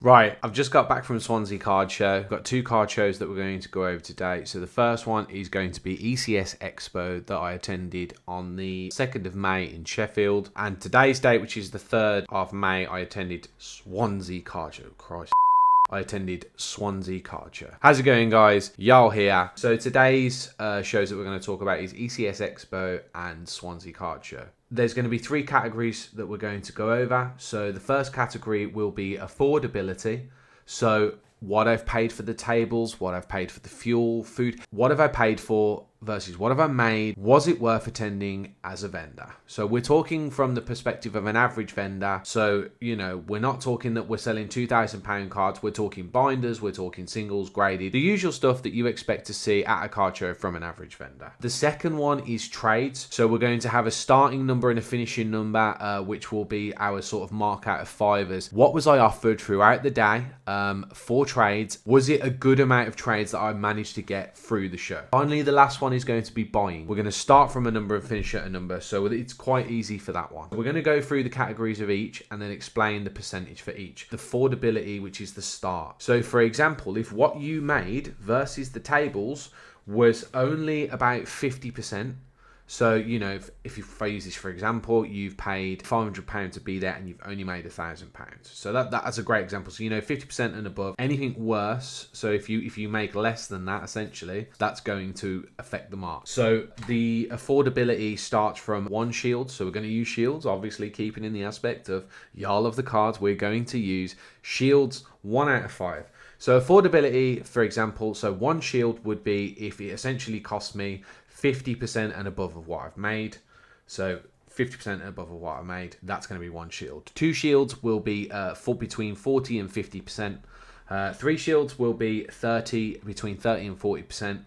Right, I've just got back from Swansea card show. Got two card shows that we're going to go over today. So the first one is going to be ECS Expo that I attended on the 2nd of May in Sheffield. And today's date, which is the 3rd of May, I attended Swansea card show. Christ. I attended Swansea card show. How's it going, guys? Y'all here. So today's shows that we're going to talk about is ECS Expo and Swansea card show. There's going to be 3 categories that we're going to go over. So the first category will be affordability. So what I've paid for the tables, what I've paid for the fuel, food, what have I paid for versus what have I made? Was it worth attending as a vendor? So we're talking from the perspective of an average vendor. So, you know, we're not talking that we're selling £2,000 cards. We're talking binders, we're talking singles, graded, the usual stuff that you expect to see at a card show from an average vendor. The second one is trades. So we're going to have a starting number and a finishing number, which will be our sort of mark out of fivers. What was I offered throughout the day for trades? Was it a good amount of trades that I managed to get through the show? Finally, the last one is going to be buying. We're going to start from a number and finish at a number, so it's quite easy for that one. We're going to go through the categories of each and then explain the percentage for each. The affordability, which is the start. So for example, if what you made versus the tables was only about 50%, so, you know, if I use this for example, you've paid £500 to be there and you've only made £1,000. So that's a great example. So, you know, 50% and above. Anything worse, so if you make less than that, essentially, that's going to affect the mark. So the affordability starts from 1 shield. So we're going to use shields, obviously keeping in the aspect of Jarl of the cards. We're going to use shields 1 out of 5. So affordability, for example, so 1 shield would be if it essentially cost me 50% and above of what I've made. So 50% and above of what I made, that's going to be 1 shield. 2 shields will be between 40 and 50%. 3 shields will be between 30 and 40%.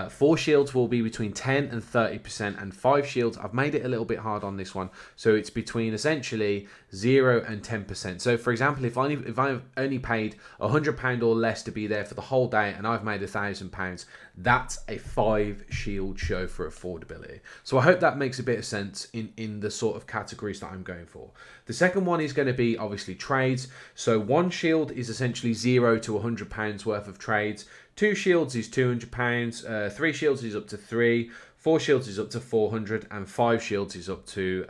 4 shields will be between 10 and 30%, and 5 shields, I've made it a little bit hard on this one, so it's between essentially 0 and 10%. So for example, if I've only paid £100 or less to be there for the whole day and I've made £1,000, that's a 5 shield show for affordability. So I hope that makes a bit of sense in the sort of categories that I'm going for. The second one is going to be obviously trades. So 1 shield is essentially 0 to £100 worth of trades. 2 shields is £200, 3 shields is up to 3, 4 shields is up to 400, and 5 shields is up to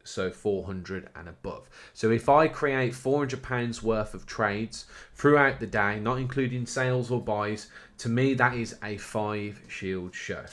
400 and above. So if I create £400 worth of trades throughout the day, not including sales or buys, to me that is a 5 shield show.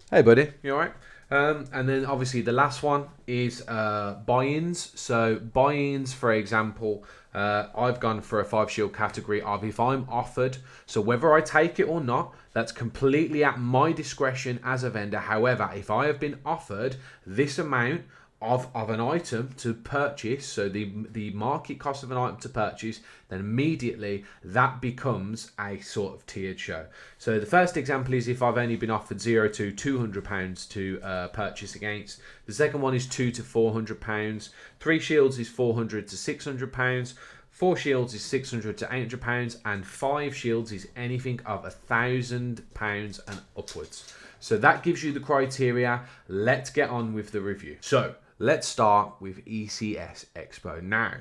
Hey buddy, you alright? And then obviously the last one is buy-ins. So buy-ins, for example, I've gone for a 5 shield category of if I'm offered, so whether I take it or not, that's completely at my discretion as a vendor. However, if I have been offered this amount of an item to purchase, so the market cost of an item to purchase, then immediately that becomes a sort of tiered show. So the first example is if I've only been offered 0 to £200 to purchase against. The second one is 2 to £400. 3 shields is £400 to £600. 4 shields is £600 to £800, and 5 shields is anything of £1,000 and upwards. So that gives you the criteria. Let's get on with the review. So let's start with ECS Expo. Now,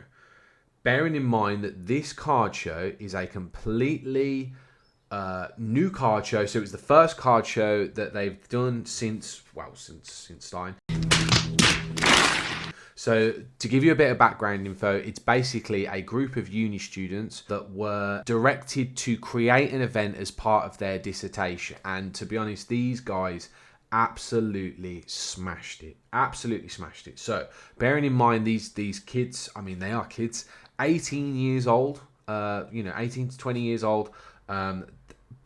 bearing in mind that this card show is a completely new card show. So it was the first card show that they've done since Stein. So to give you a bit of background info, it's basically a group of uni students that were directed to create an event as part of their dissertation. And to be honest, these guys absolutely smashed it. Absolutely smashed it. So bearing in mind these kids, I mean, they are kids, 18 years old, 18 to 20 years old,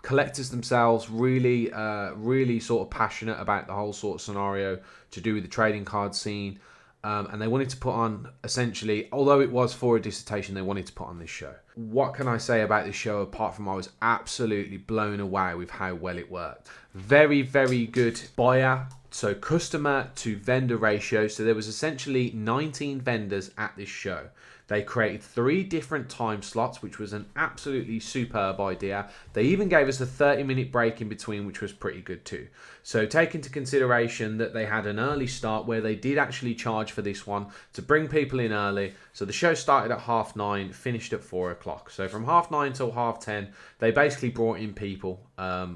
collectors themselves, really sort of passionate about the whole sort of scenario to do with the trading card scene. And they wanted to put on, essentially, although it was for a dissertation, they wanted to put on this show. What can I say about this show apart from I was absolutely blown away with how well it worked. Very, very good buyer, so customer to vendor ratio. So there was essentially 19 vendors at this show. They created 3 different time slots, which was an absolutely superb idea. They even gave us a 30-minute break in between, which was pretty good too. So take into consideration that they had an early start where they did actually charge for this one to bring people in early. So the show started at 9:30, finished at 4 o'clock. So from 9:30 till 10:30, they basically brought in people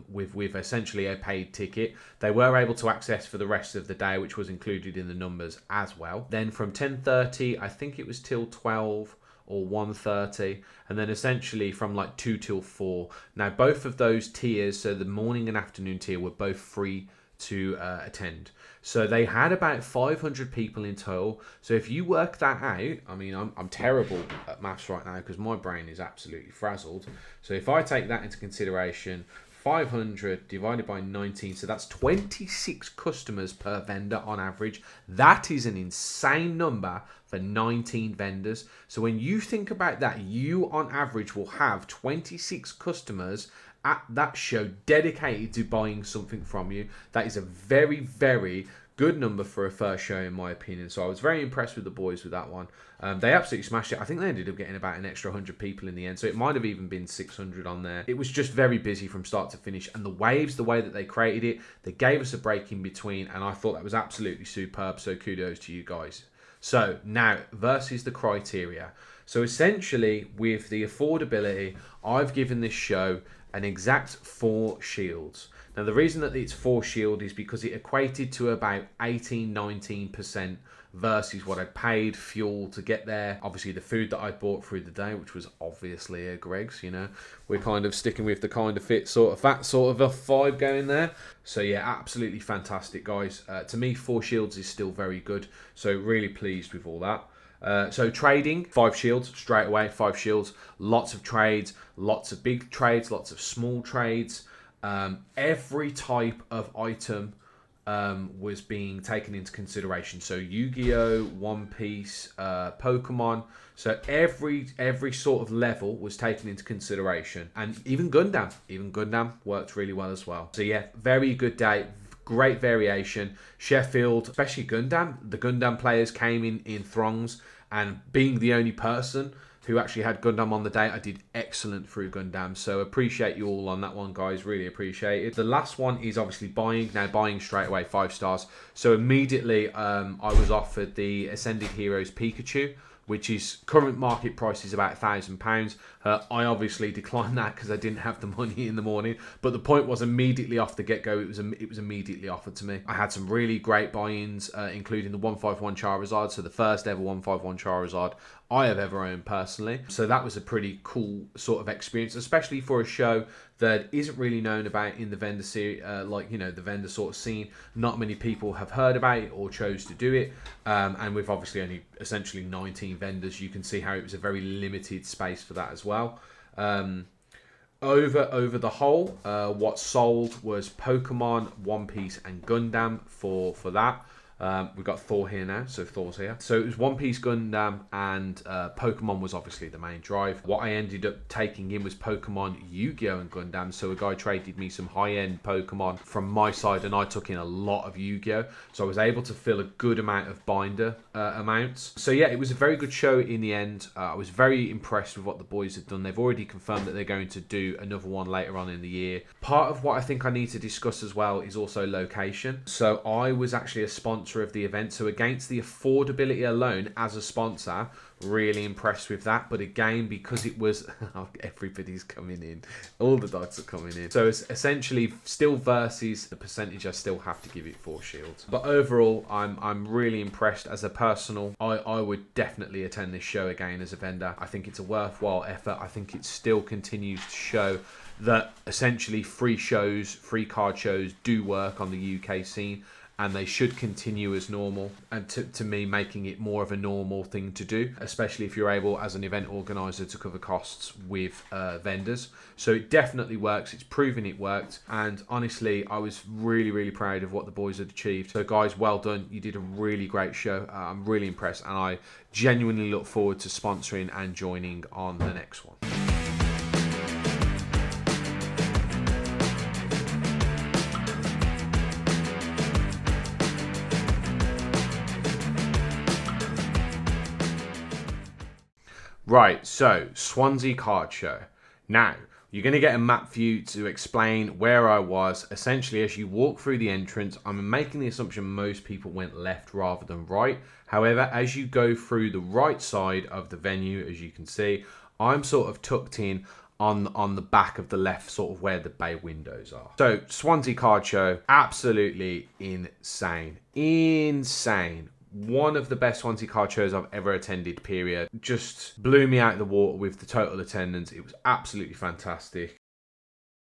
with essentially a paid ticket. They were able to access for the rest of the day, which was included in the numbers as well. Then from 10:30, I think it was till 12 or 1:30, and then essentially from like 2 till 4. Now both of those tiers, so the morning and afternoon tier, were both free to attend. So they had about 500 people in total. So if you work that out, I mean, I'm terrible at maths right now because my brain is absolutely frazzled. So if I take that into consideration, 500 divided by 19, so that's 26 customers per vendor on average. That is an insane number for 19 vendors. So when you think about that, you on average will have 26 customers at that show dedicated to buying something from you. That is a very, very good number for a first show, in my opinion. So I was very impressed with the boys with that one. They absolutely smashed it. I think they ended up getting about an extra 100 people in the end, so it might have even been 600 on there. It was just very busy from start to finish, and the waves, the way that they created it, they gave us a break in between, and I thought that was absolutely superb, so kudos to you guys. So now versus the criteria. So essentially with the affordability, I've given this show an exact 4 shields. Now the reason that it's 4 shield is because it equated to about 18-19% versus what I paid fuel to get there. Obviously the food that I bought through the day, which was obviously a Greg's, you know. We're kind of sticking with the kind of fit, sort of fat sort of a vibe going there. So yeah, absolutely fantastic, guys. To me, 4 shields is still very good. So really pleased with all that. So trading, 5 shields straight away, 5 shields, lots of trades, lots of big trades, lots of small trades. Every type of item was being taken into consideration. So Yu-Gi-Oh, One Piece, Pokemon. So every sort of level was taken into consideration, and even Gundam worked really well as well. So yeah, very good day. Great variation. Sheffield, especially Gundam. The Gundam players came in throngs, and being the only person who actually had Gundam on the day, I did excellent through Gundam. So appreciate you all on that one, guys. Really appreciate it. The last one is obviously buying. Now buying straight away, 5 stars. So immediately I was offered the Ascended Heroes Pikachu, which is current market price is about £1,000. I obviously declined that because I didn't have the money in the morning. But the point was, immediately off the get-go, it was immediately offered to me. I had some really great buy-ins, including the 151 Charizard, so the first ever 151 Charizard I have ever owned personally. So that was a pretty cool sort of experience, especially for a show that isn't really known about in the vendor series, the vendor sort of scene. Not many people have heard about it or chose to do it, and with obviously only essentially 19 vendors, you can see how it was a very limited space for that as well. Over the whole, what sold was Pokemon, One Piece, and Gundam for that. We've got Thor here now, so Thor's here. So it was One Piece, Gundam, and Pokemon was obviously the main drive. What I ended up taking in was Pokemon, Yu-Gi-Oh, and Gundam. So a guy traded me some high-end Pokemon from my side, and I took in a lot of Yu-Gi-Oh. So I was able to fill a good amount of binder amounts. So yeah, it was a very good show in the end. I was very impressed with what the boys had done. They've already confirmed that they're going to do another one later on in the year. Part of what I think I need to discuss as well is also location. So I was actually a sponsor of the event, so against the affordability alone as a sponsor, really impressed with that. But again, because it was everybody's coming in, all the dogs are coming in, so it's essentially still versus the percentage, I still have to give it 4 shields. But overall, I'm really impressed. As a personal, I would definitely attend this show again as a vendor. I think it's a worthwhile effort. I think it still continues to show that essentially free card shows do work on the UK scene, and they should continue as normal, and to me, making it more of a normal thing to do, especially if you're able as an event organizer to cover costs with vendors. So it definitely works. It's proven it worked, and honestly, I was really proud of what the boys had achieved. So guys, well done. You did a really great show. I'm really impressed, and I genuinely look forward to sponsoring and joining on the next one. Right, so Swansea Card Show. Now, you're going to get a map view to explain where I was. Essentially, as you walk through the entrance, I'm making the assumption most people went left rather than right. However, as you go through the right side of the venue, as you can see, I'm sort of tucked in on the back of the left, sort of where the bay windows are. So, Swansea Card Show, absolutely insane. Insane. One of the best Swansea card shows I've ever attended, period. Just blew me out of the water with the total attendance. It was absolutely fantastic.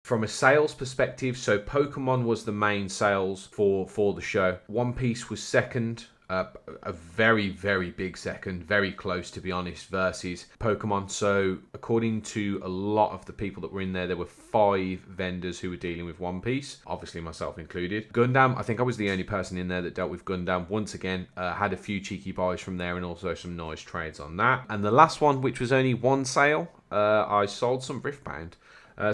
From a sales perspective, so Pokémon was the main sales for the show. One Piece was second. A very, very big second, very close to be honest, versus Pokemon. So according to a lot of the people that were in there were 5 vendors who were dealing with One Piece, obviously myself included. Gundam, I think I was the only person in there that dealt with Gundam. Once again, had a few cheeky buys from there and also some nice trades on that. And the last one, which was only one sale, I sold some Riftbound.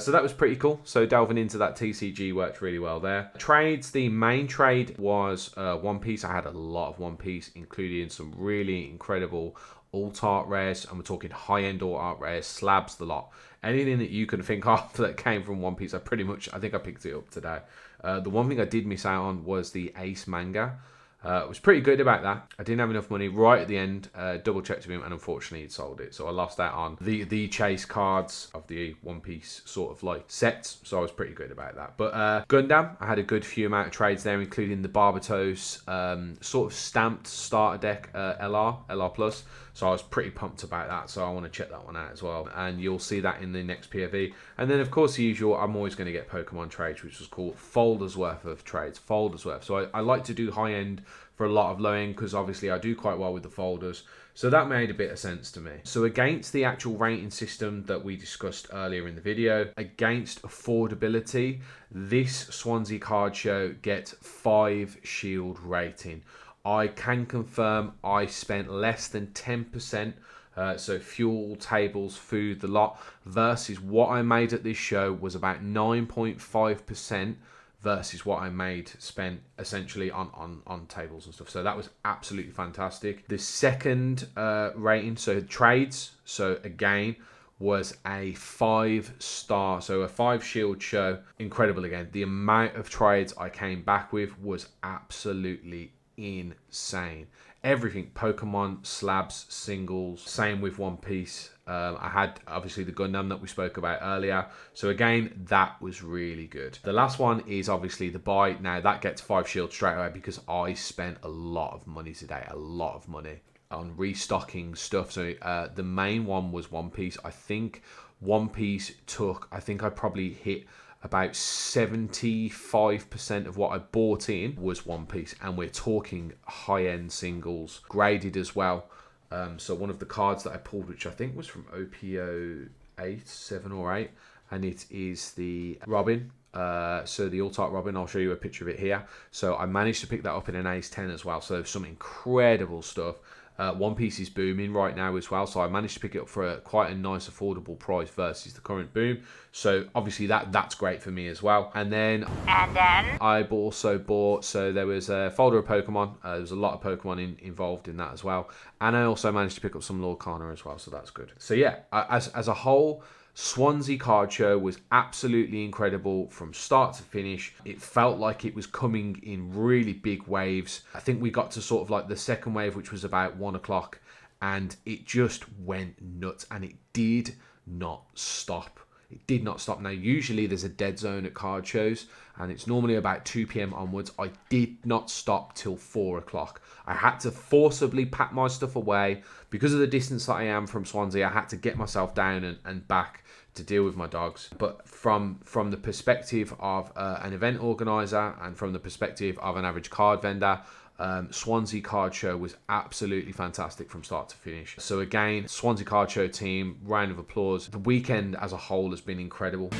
So that was pretty cool. So delving into that TCG worked really well there. Trades, the main trade was One Piece. I had a lot of One Piece, including some really incredible alt art rares. And we're talking high-end alt art rares, slabs, the lot. Anything that you can think of that came from One Piece, I think I picked it up today. The one thing I did miss out on was the Ace manga. I was pretty good about that. I didn't have enough money right at the end. Double checked with him, and unfortunately he'd sold it. So I lost out on the chase cards of the One Piece sort of like sets. So I was pretty good about that. But Gundam, I had a good few amount of trades there, including the Barbatos sort of stamped starter deck LR Plus. So I was pretty pumped about that. So I want to check that one out as well. And you'll see that in the next POV. And then, of course, the usual, I'm always going to get Pokemon trades, which was called folders worth of trades. Folders worth. So I like to do high end for a lot of low end because obviously I do quite well with the folders. So that made a bit of sense to me. So against the actual rating system that we discussed earlier in the video, against affordability, this Swansea Card Show gets 5 shield rating. I can confirm I spent less than 10%, so fuel, tables, food, the lot, versus what I made at this show was about 9.5% versus what I spent essentially on tables and stuff. So that was absolutely fantastic. The second rating, so trades, so again, was a 5-star, so a 5 shield show. Incredible again. The amount of trades I came back with was absolutely insane. Everything, Pokemon, slabs, singles, same with One Piece. I had obviously the Gundam that we spoke about earlier. So again, that was really good. The last one is obviously the buy. Now that gets 5 shields straight away because I spent a lot of money today, a lot of money on restocking stuff. So the main one was One Piece. I think One Piece took, I probably hit about 75% of what I bought in was One Piece, and we're talking high-end singles, graded as well. So one of the cards that I pulled, which I think was from OPO 8, 7 or 8, and it is the Robin. So the alt art Robin, I'll show you a picture of it here. So I managed to pick that up in an Ace 10 as well. So some incredible stuff. One Piece is booming right now as well, so I managed to pick it up for quite a nice affordable price versus the current boom. So obviously that's great for me as well. And then I also bought, so there was a folder of Pokemon. There was a lot of Pokemon involved in that as well. And I also managed to pick up some Lorcana as well, so that's good. So yeah, as a whole, Swansea Card Show was absolutely incredible from start to finish. It felt like it was coming in really big waves. I think we got to sort of like the second wave, which was about 1 o'clock, and it just went nuts, and it did not stop. It did not stop. Now, usually there's a dead zone at card shows, and it's normally about 2 p.m. onwards. I did not stop till 4 o'clock. I had to forcibly pack my stuff away. Because of the distance that I am from Swansea, I had to get myself down and back to deal with my dogs. But from the perspective of an event organizer and from the perspective of an average card vendor, Swansea Card Show was absolutely fantastic from start to finish. So again, Swansea Card Show team, round of applause. The weekend as a whole has been incredible.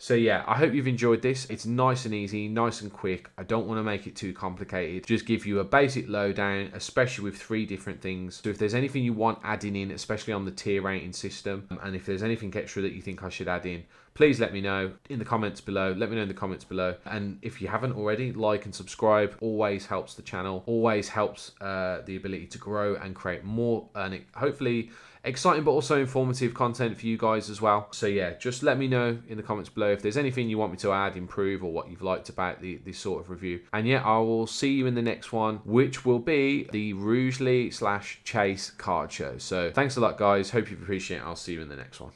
So yeah, I hope you've enjoyed this. It's nice and easy, nice and quick. I don't want to make it too complicated. Just give you a basic lowdown, especially with 3 different things. So if there's anything you want adding in, especially on the tier rating system, and if there's anything extra that you think I should add in, please let me know in the comments below. Let me know in the comments below. And if you haven't already, like and subscribe. Always helps the channel. Always helps the ability to grow and create more, and hopefully exciting but also informative content for you guys as well. So yeah, just let me know in the comments below if there's anything you want me to add, improve, or what you've liked about this sort of review. And yeah, I will see you in the next one, which will be the Rugeley /Chase card show. So thanks a lot, guys. Hope you appreciate it. I'll see you in the next one.